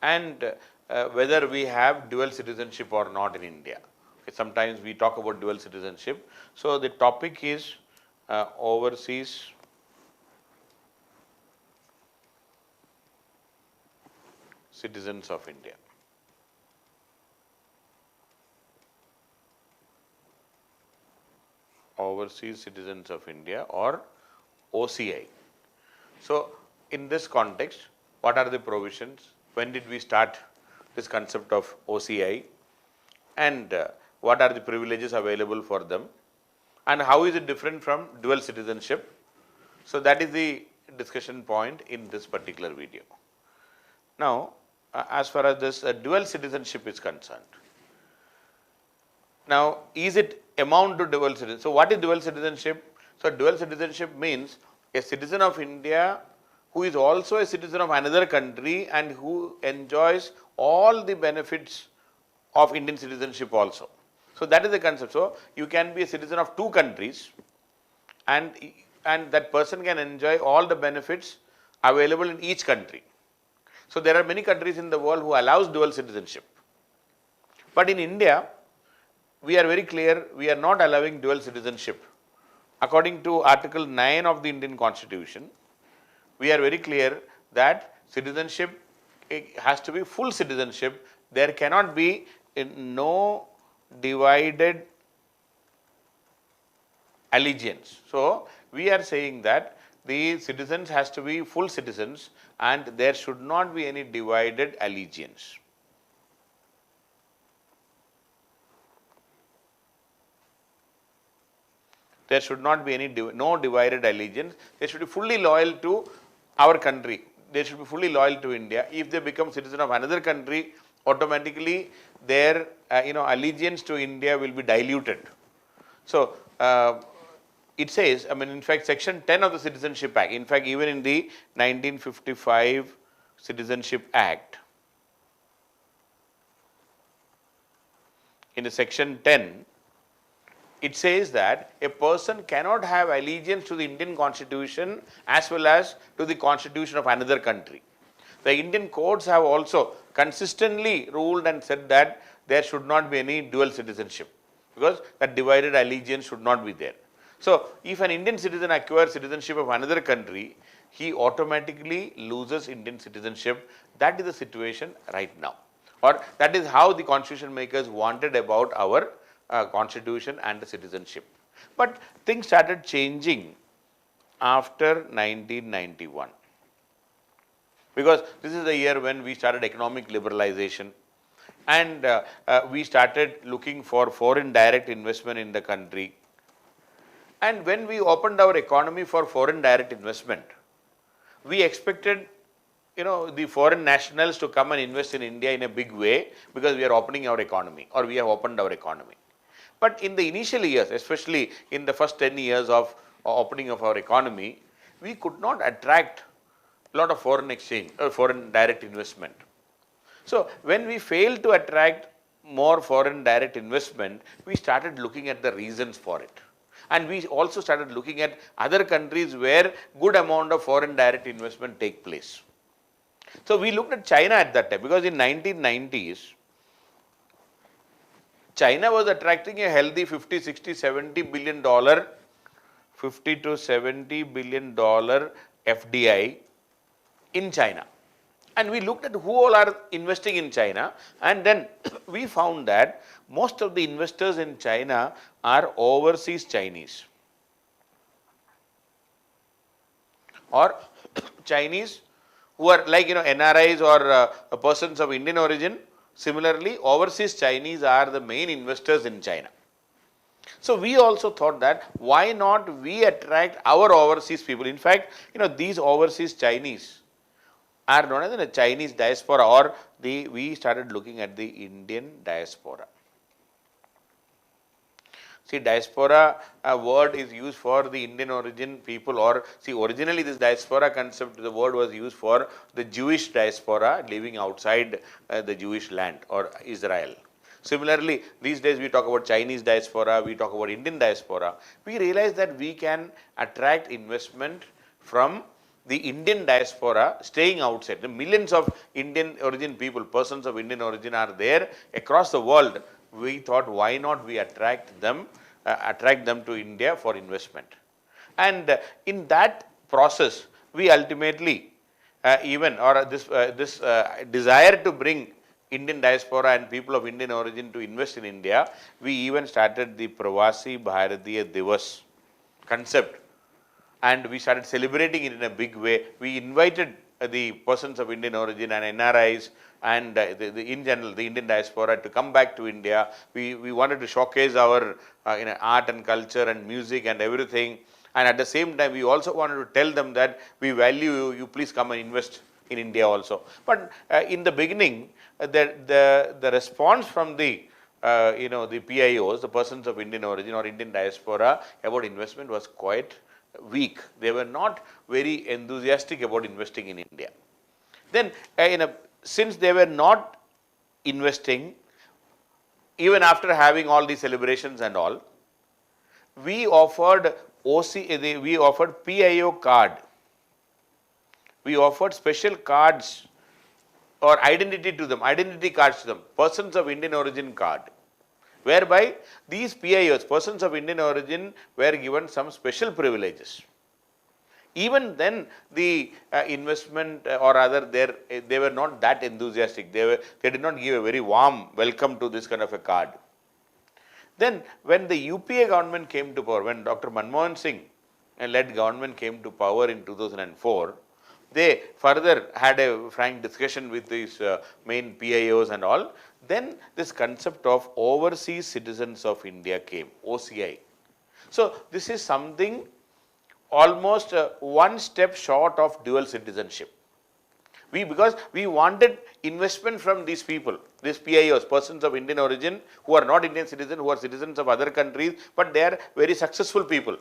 and whether we have dual citizenship or not in India. Okay, sometimes we talk about dual citizenship. So, the topic is overseas citizens of India. Overseas citizens of India or OCI. So, in this context, what are the provisions? When did we start this concept of OCI? And what are the privileges available for them? And how is it different from dual citizenship? So, that is the discussion point in this particular video. Now, as far as this dual citizenship is concerned, now is it amount to dual citizenship? So, what is dual citizenship? So, dual citizenship means a citizen of India who is also a citizen of another country and who enjoys all the benefits of Indian citizenship also. So, that is the concept. So, you can be a citizen of two countries and that person can enjoy all the benefits available in each country. So, there are many countries in the world who allows dual citizenship. But in India, we are very clear, we are not allowing dual citizenship. According to Article 9 of the Indian Constitution, we are very clear that citizenship has to be full citizenship. There cannot be no divided allegiance. So, we are saying that the citizens has to be full citizens and there should not be any divided allegiance. There should not be any no divided allegiance. They should be fully loyal to our country. They should be fully loyal to India. If they become citizen of another country, automatically their allegiance to India will be diluted. So, it says, I mean, in fact, Section 10 of the Citizenship Act, in fact, even in the 1955 Citizenship Act, in the Section 10, it says that a person cannot have allegiance to the Indian Constitution as well as to the Constitution of another country. The Indian courts have also consistently ruled and said that there should not be any dual citizenship because that divided allegiance should not be there. So, if an Indian citizen acquires citizenship of another country, he automatically loses Indian citizenship. That is the situation right now, or that is how the constitution makers wanted about our constitution and the citizenship. But things started changing after 1991, because this is the year when we started economic liberalization and we started looking for foreign direct investment in the country. And when we opened our economy for foreign direct investment, we expected the foreign nationals to come and invest in India in a big way because we are opening our economy or we have opened our economy. But in the initial years, especially in the first 10 years of opening of our economy, we could not attract a lot of foreign exchange or foreign direct investment. So, when we failed to attract more foreign direct investment, we started looking at the reasons for it. And we also started looking at other countries where good amount of foreign direct investment take place. So, we looked at China at that time because in 1990s, China was attracting a healthy 50, 60, 70 billion dollar, 50 to 70 billion dollar FDI in China. And we looked at who all are investing in China, and then we found that most of the investors in China are overseas Chinese or Chinese who are like NRIs or persons of Indian origin. Similarly, overseas Chinese are the main investors in China. So, we also thought that why not we attract our overseas people. In fact, these overseas Chinese are known as the Chinese diaspora, or we started looking at the Indian diaspora. See, diaspora word is used for the Indian origin people, or see, originally this diaspora concept, the word was used for the Jewish diaspora living outside the Jewish land or Israel. Similarly, these days we talk about Chinese diaspora, we talk about Indian diaspora. We realize that we can attract investment from the Indian diaspora staying outside. The millions of Indian origin people, persons of Indian origin are there across the world. We thought, why not we attract them to India for investment. And in that process, we ultimately this desire to bring Indian diaspora and people of Indian origin to invest in India, we even started the Pravasi Bharatiya Divas concept, and we started celebrating it in a big way. We invited the persons of Indian origin and NRIs and in general the Indian diaspora to come back to India. We wanted to showcase our art and culture and music and everything, and at the same time we also wanted to tell them that we value you, you please come and invest in India also. But in the beginning, the response from the the PIOs, the persons of Indian origin or Indian diaspora, about investment was quite weak. They were not very enthusiastic about investing in India. Then since they were not investing, even after having all these celebrations and all, we offered we offered PIO card. We offered special cards or identity cards to them, persons of Indian origin card, whereby these PIOs, persons of Indian origin, were given some special privileges. Even then, the investment or rather they were not that enthusiastic. They did not give a very warm welcome to this kind of a card. Then when the UPA government came to power, when Dr. Manmohan Singh led government came to power in 2004, they further had a frank discussion with these main PIOs and all. Then this concept of overseas citizens of India came, OCI. So this is something almost one step short of dual citizenship. Because we wanted investment from these people, these PIOs, persons of Indian origin, who are not Indian citizens, who are citizens of other countries, but they are very successful people.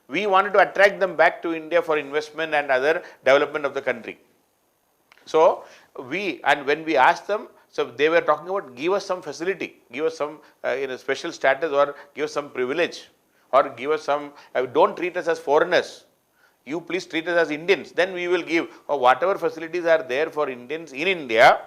We wanted to attract them back to India for investment and other development of the country. So when we asked them, so they were talking about, give us some facility, give us some special status, or give us some privilege, or give us some, don't treat us as foreigners. You please treat us as Indians, then we will give, or whatever facilities are there for Indians in India,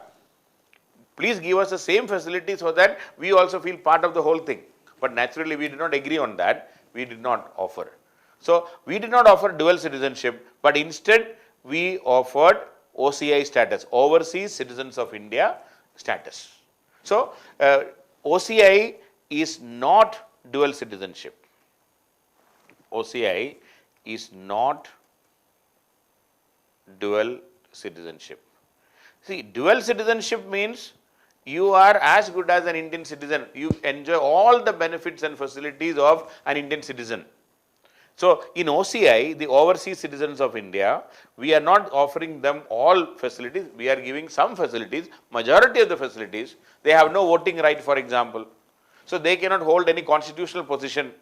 please give us the same facility so that we also feel part of the whole thing. But naturally we did not agree on that, we did not offer. So we did not offer dual citizenship, but instead we offered OCI status, Overseas Citizens of India status. So OCI is not dual citizenship. OCI is not dual citizenship. See, dual citizenship means you are as good as an Indian citizen. You enjoy all the benefits and facilities of an Indian citizen. So in OCI, the Overseas Citizens of India, we are not offering them all facilities. We are giving some facilities, majority of the facilities. They have no voting right, for example. So they cannot hold any constitutional position.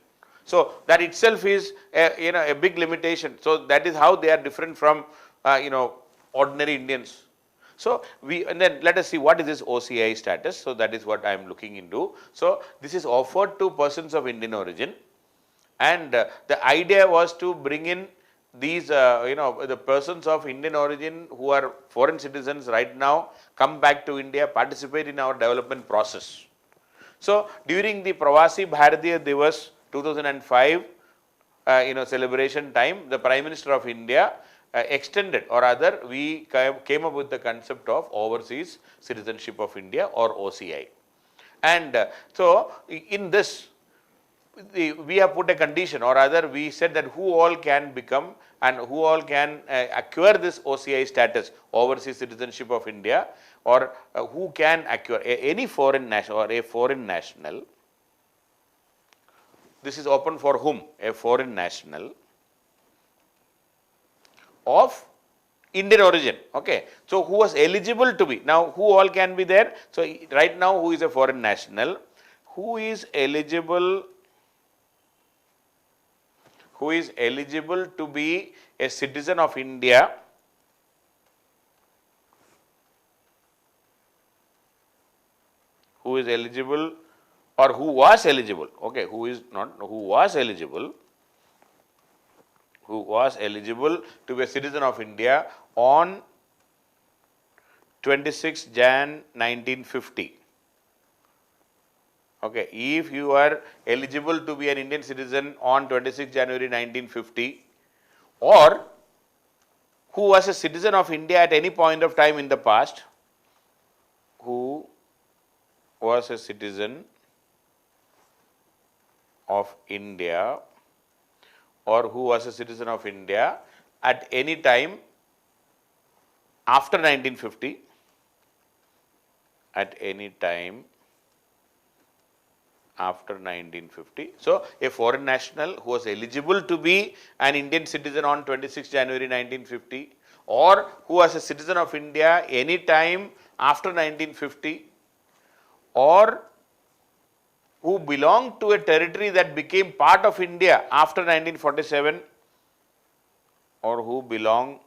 So that itself is a big limitation. So that is how they are different from ordinary Indians. So and then let us see what is this OCI status. So that is what I am looking into. So this is offered to persons of Indian origin, and the idea was to bring in these the persons of Indian origin who are foreign citizens right now, come back to India, participate in our development process. So during the Pravasi Bharatiya Divas 2005 celebration time, the Prime Minister of India extended, or rather we came up with the concept of Overseas Citizenship of India, or OCI. And so in this we have put a condition, or rather we said that who all can become and who all can acquire this OCI status, Overseas Citizenship of India, or who can acquire any foreign national or a foreign national. This is open for whom? A foreign national of Indian origin. Okay. So who was eligible to be? Now who all can be there? So right now who is a foreign national? Who is eligible to be a citizen of India who is eligible, or who was eligible, okay, who was eligible who was eligible to be a citizen of India on 26 Jan 1950. Okay, if you are eligible to be an Indian citizen on 26 January 1950, or who was a citizen of India at any point of time in the past, who was a citizen of India or who was a citizen of India at any time after 1950, at any time after 1950. So, a foreign national who was eligible to be an Indian citizen on 26 January 1950 or who was a citizen of India any time after 1950 or who belonged to a territory that became part of India after 1947 or who belonged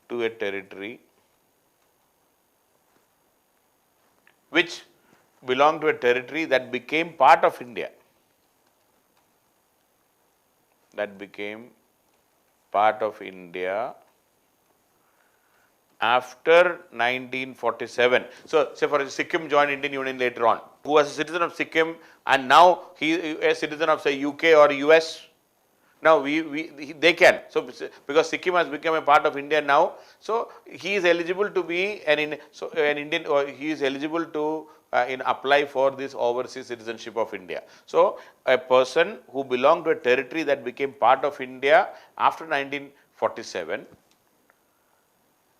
to a territory which belonged to a territory that became part of India, that became part of India after 1947. So, say for example, Sikkim joined Indian Union later on, who was a citizen of Sikkim and now he is a citizen of say UK or US. Now they can. So because Sikkim has become a part of India now, so he is eligible to be an Indian, or he is eligible to apply for this overseas citizenship of India. So a person who belonged to a territory that became part of India after 1947,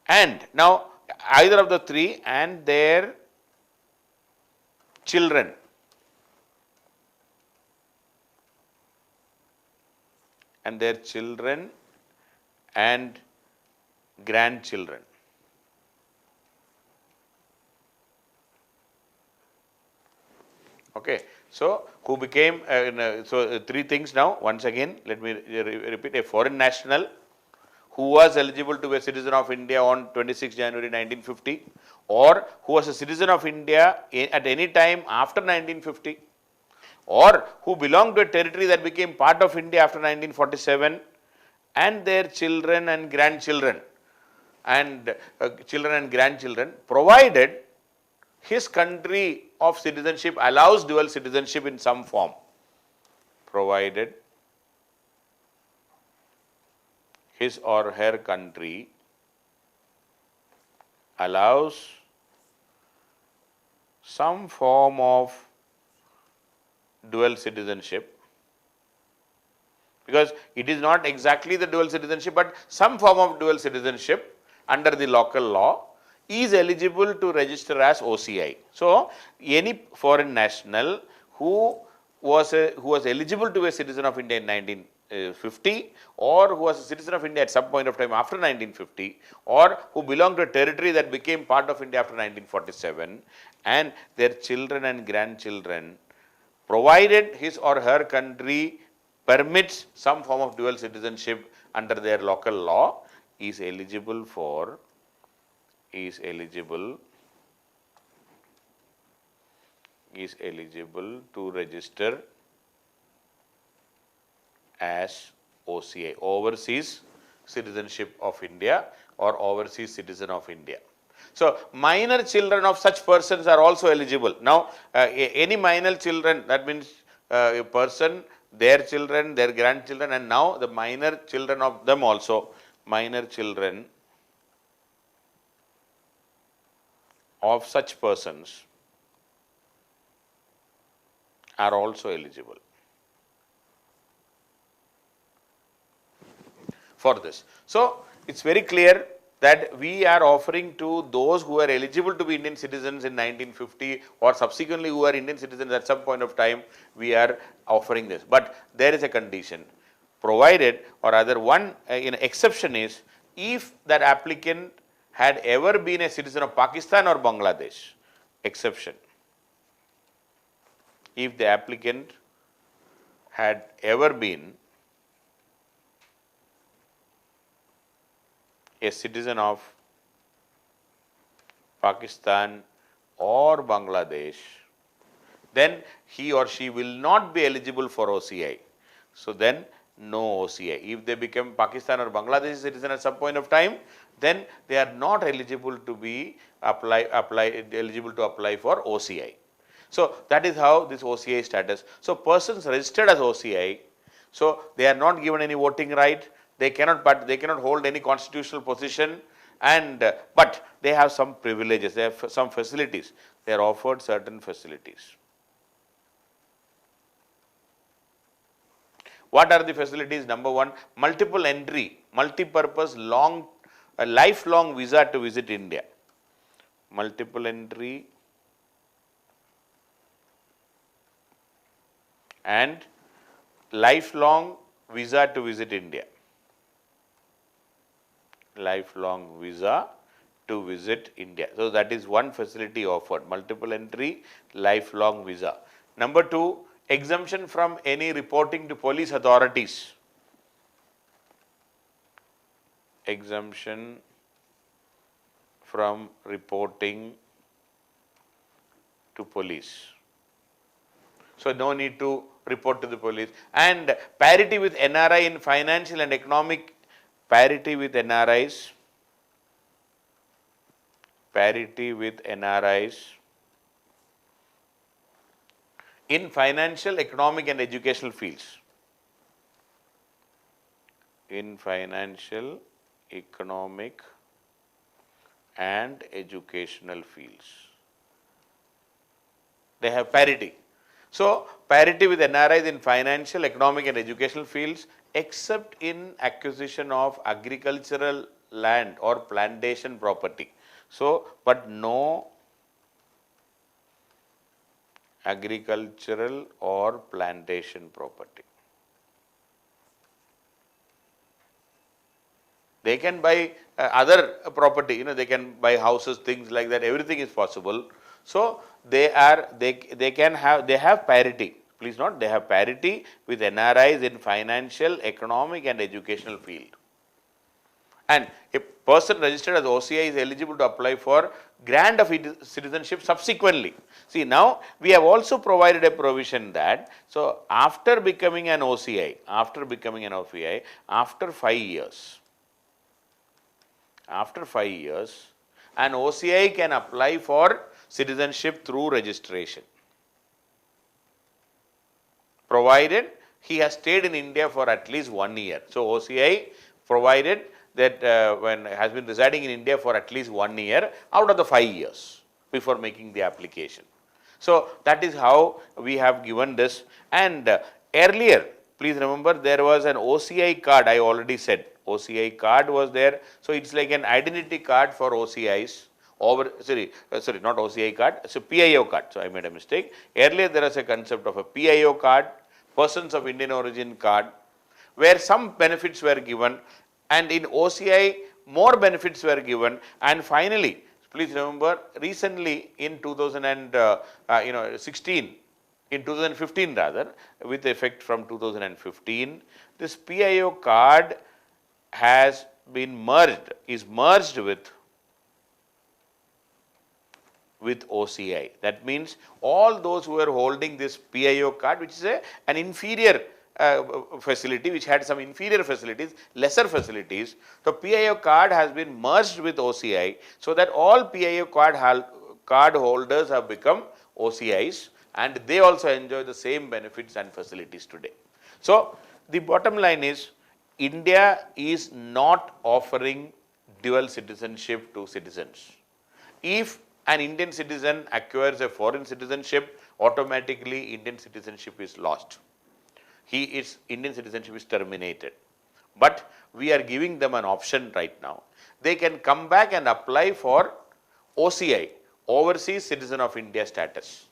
and now either of the three and their children and grandchildren. Okay. So, who became, three things now, once again, let me repeat: a foreign national who was eligible to be a citizen of India on 26 January 1950 or who was a citizen of India at any time after 1950 or who belonged to a territory that became part of India after 1947 and their children and grandchildren provided his country of citizenship allows dual citizenship in some form, provided his or her country allows some form of dual citizenship, because it is not exactly the dual citizenship, but some form of dual citizenship under the local law, is eligible to register as OCI. So, any foreign national who was eligible to be a citizen of India in 1950 or who was a citizen of India at some point of time after 1950 or who belonged to a territory that became part of India after 1947 and their children and grandchildren, provided his or her country permits some form of dual citizenship under their local law, is eligible to register as OCI, Overseas Citizenship of India or Overseas Citizen of India. So, minor children of such persons are also eligible. Now, any minor children, that means a person, their children, their grandchildren, and now the minor children of them also, minor children of such persons are also eligible for this. So, it is very clear that we are offering to those who are eligible to be Indian citizens in 1950 or subsequently who are Indian citizens at some point of time, we are offering this. But there is a condition, provided, or rather one exception is if that applicant had ever been a citizen of Pakistan or Bangladesh, exception. If the applicant had ever been a citizen of Pakistan or Bangladesh, then he or she will not be eligible for OCI. So then no OCI. If they become Pakistan or Bangladesh citizen at some point of time, then they are not eligible to be eligible to apply for OCI. So that is how this OCI status. So persons registered as OCI, so they are not given any voting right. They cannot, but they cannot hold any constitutional position, and but they have some privileges. They have some facilities. They are offered certain facilities. What are the facilities? Number one, multiple entry, multi-purpose, lifelong visa to visit India. Multiple entry and lifelong visa to visit India. Lifelong visa to visit India. So that is one facility offered, multiple entry, lifelong visa. Number two, exemption from any reporting to police authorities. Exemption from reporting to police. So no need to report to the police. And parity with NRI in financial and economic, parity with NRIs, parity with NRIs in financial, economic and educational fields. In financial, economic and educational fields. They have parity. So parity with NRIs in financial, economic and educational fields, except in acquisition of agricultural land or plantation property. So, but no agricultural or plantation property. They can buy other property, they can buy houses, things like that, everything is possible. So they have parity. Please note, they have parity with NRIs in financial, economic and educational field. And a person registered as OCI is eligible to apply for grant of citizenship subsequently. See, now we have also provided a provision that, so after becoming an OCI, after 5 years, an OCI can apply for citizenship through registration, provided he has stayed in India for at least 1 year. So OCI provided that when has been residing in India for at least 1 year out of the 5 years before making the application. So that is how we have given this. And earlier, please remember, there was an OCI card. I already said OCI card was there. So it's like an identity card for OCIs. Sorry, not OCI card, it's a PIO card. So I made a mistake. Earlier there was a concept of a PIO card, persons of Indian origin card, where some benefits were given, and in OCI more benefits were given. And finally, please remember, recently in 2015 rather, with effect from 2015, this PIO card is merged with OCI. That means all those who are holding this PIO card, which is an inferior facility, which had some inferior facilities, lesser facilities. So PIO card has been merged with OCI, so that all PIO card holders have become OCIs, and they also enjoy the same benefits and facilities today. So the bottom line is, India is not offering dual citizenship to citizens. If an Indian citizen acquires a foreign citizenship, automatically Indian citizenship is lost. Indian citizenship is terminated. But we are giving them an option right now. They can come back and apply for OCI, Overseas Citizen of India status.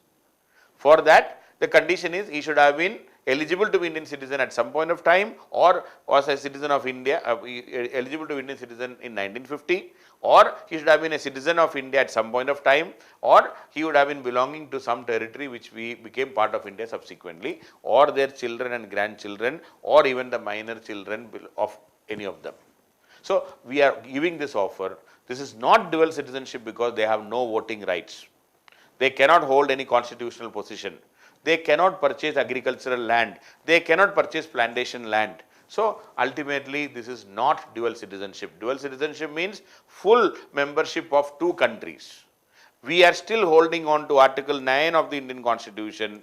For that, the condition is he should have been eligible to be Indian citizen at some point of time, or was a citizen of India, eligible to be Indian citizen in 1950, or he should have been a citizen of India at some point of time, or he would have been belonging to some territory which became part of India subsequently, or their children and grandchildren, or even the minor children of any of them. So we are giving this offer. This is not dual citizenship because they have no voting rights. They cannot hold any constitutional position. they cannot purchase agricultural land, they cannot purchase plantation land. So ultimately this is not dual citizenship. Dual citizenship means full membership of two countries. We are still holding on to Article 9 of the Indian Constitution.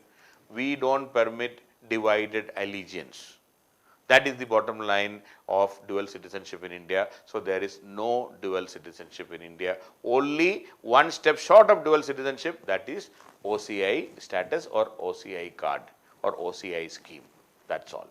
We don't permit divided allegiance. That is the bottom line of dual citizenship in India. So there is no dual citizenship in India. Only one step short of dual citizenship, that is OCI status or OCI card or OCI scheme. That's all.